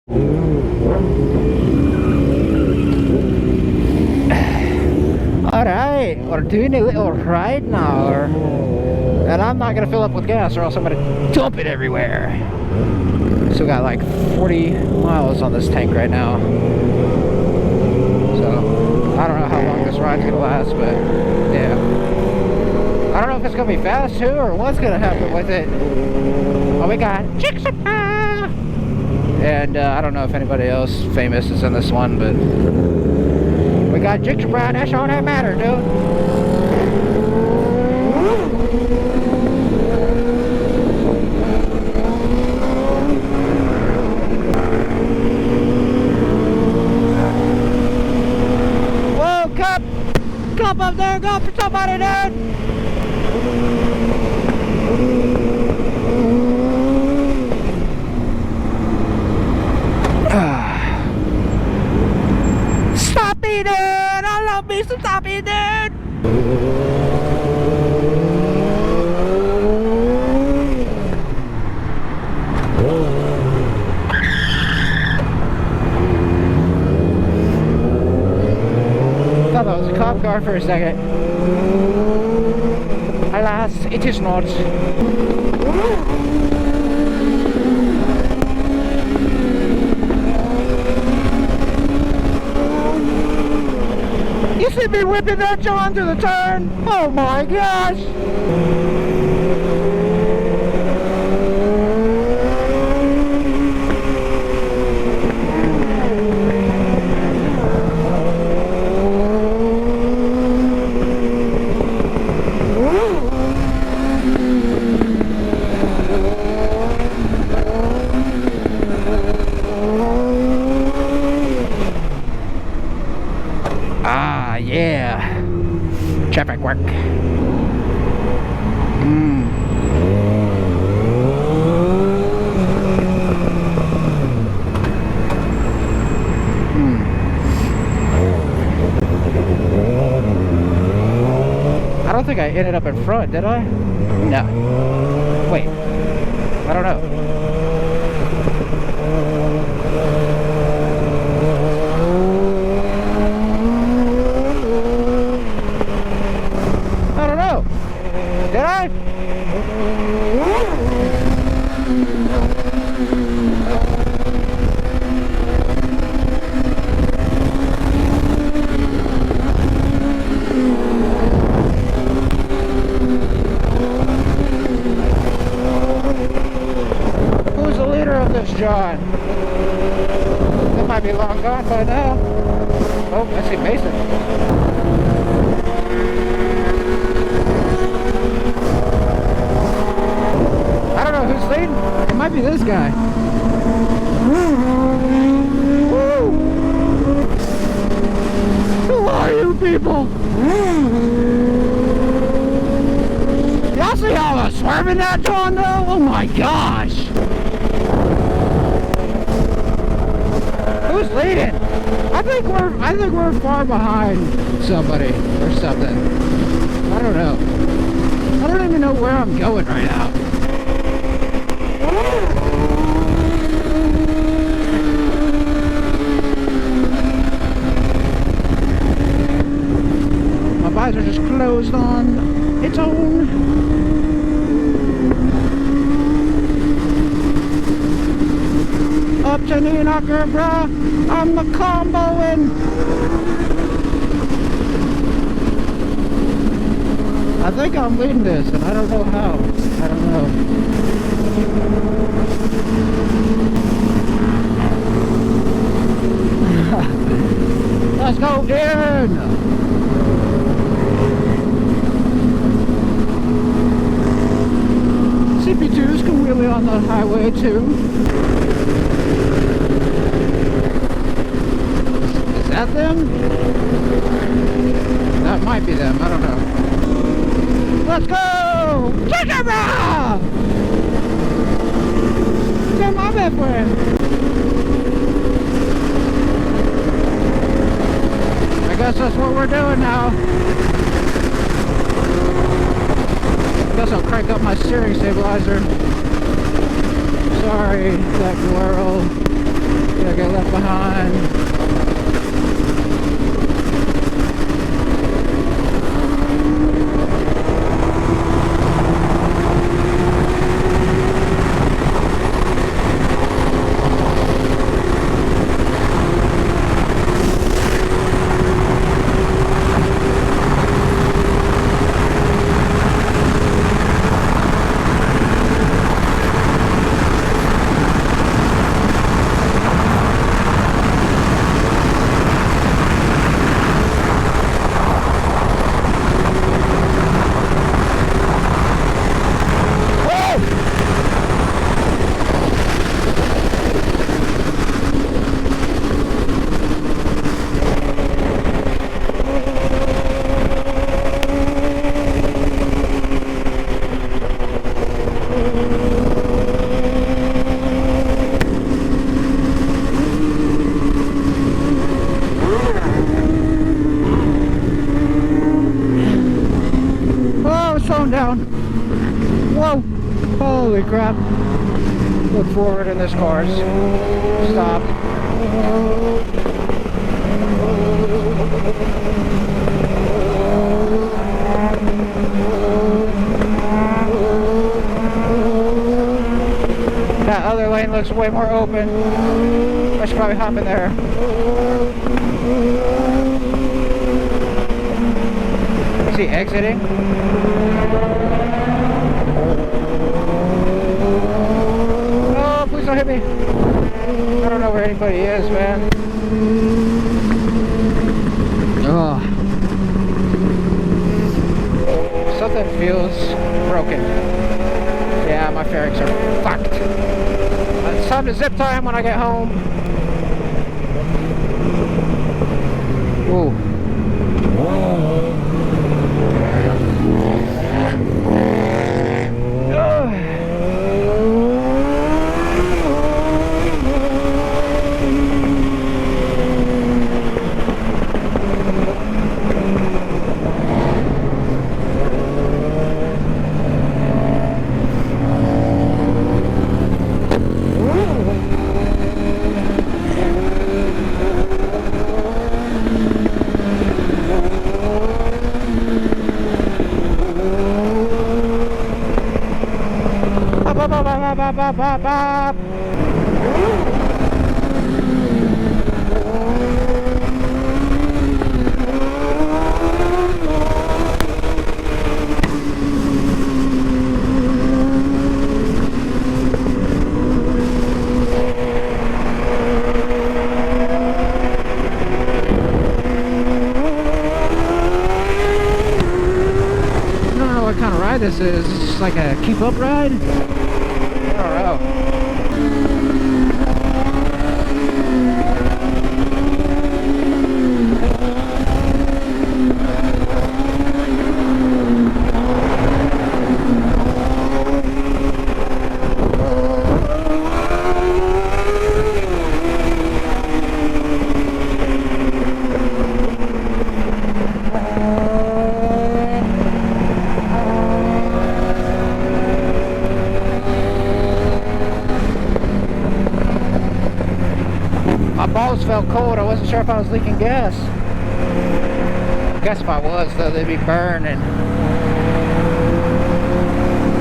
Alright, we're doing a little ride now. And I'm not gonna fill up with gas or else I'm gonna dump it everywhere. So we got like 40 miles on this tank right now. So I don't know how long this ride's gonna last, but yeah. I don't know if it's gonna be fast too or what's gonna happen with it. Oh, we got Chick-fil-A! And I don't know if anybody else famous is in this one, but we got Chick-fil-A. That's all that matters, dude. Cup up there, go for somebody, dude! Stop eating! I love me some stop eating! I thought that was a cop car for a second. Alas, it is not. You see me whipping that John to the turn? Oh my gosh! Ah, yeah. Traffic work. I don't think I ended up in front, did I? No. Wait. I don't know. Did I? Who's the leader of this, John? That might be long gone by now. Oh, I see Mason. I don't know who's leading. It might be this guy. Woo! Who are you people? Y'all see how I'm swerving that John though? Oh my gosh! Who's leading? I think we're far behind somebody or something. I don't know. I don't even know where I'm going right now. My visor just closed on its own. Up to knee knocker, bruh. I'm a comboing. I think I'm leading this, and I don't know how. I don't know. Let's go in! CP2s can wheelie on the highway too. Is that them? That might be them, I don't know. Let's go! Chick-fil-A! Get my bed for him. I guess that's what we're doing now. Guess I'll crank up my steering stabilizer. Sorry, that girl. on. Down. Whoa! Holy crap! Look forward in this course. Stop. That other lane looks way more open. I should probably hop in there. Is he exiting? Oh, please don't hit me. I don't know where anybody is, man. Oh. Something feels broken. Yeah, my fairings are fucked. It's time to zip time when I get home. Ooh. Bop. I don't know what kind of ride this is. It's just like a keep up ride. I don't know. Balls felt cold. I wasn't sure if I was leaking gas. I guess if I was, though, they'd be burning.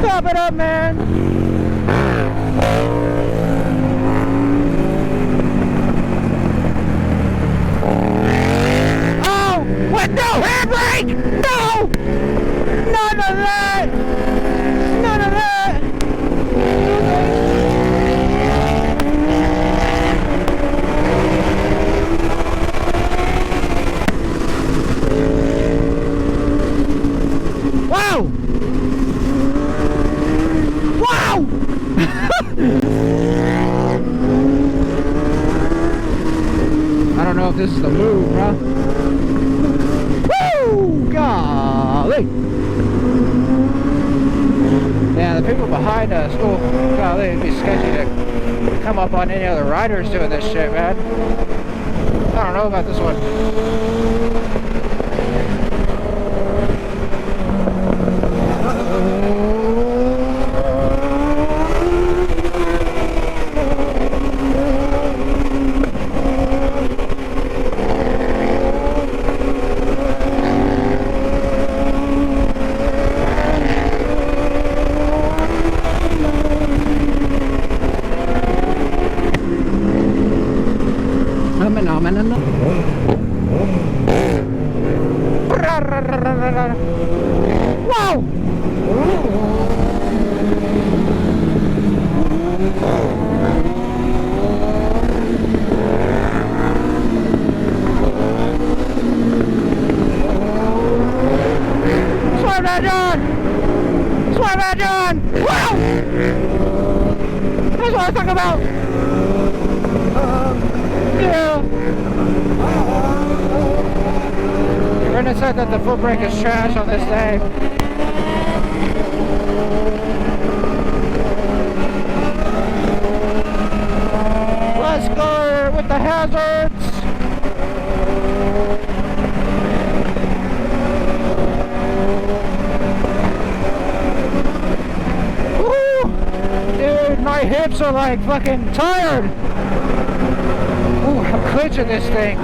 Stop it up, man! Oh! What? No! Handbrake! No! None of that! None of that! Wow! Wow! I don't know if this is the move, bro. Woo! Golly! Yeah, the people behind us, oh, golly, it'd be sketchy to come up on any other riders doing this shit, man. I don't know about this one. phenomenon. Whoa! Swerve that, John! Swerve that, John! Wow! That's what I'm talking about! Yeah! Brendan said that the foot brake is trash on this day. Let's go with the hazards! Dude, my hips are like fucking tired. Ooh, I'm clenching this thing.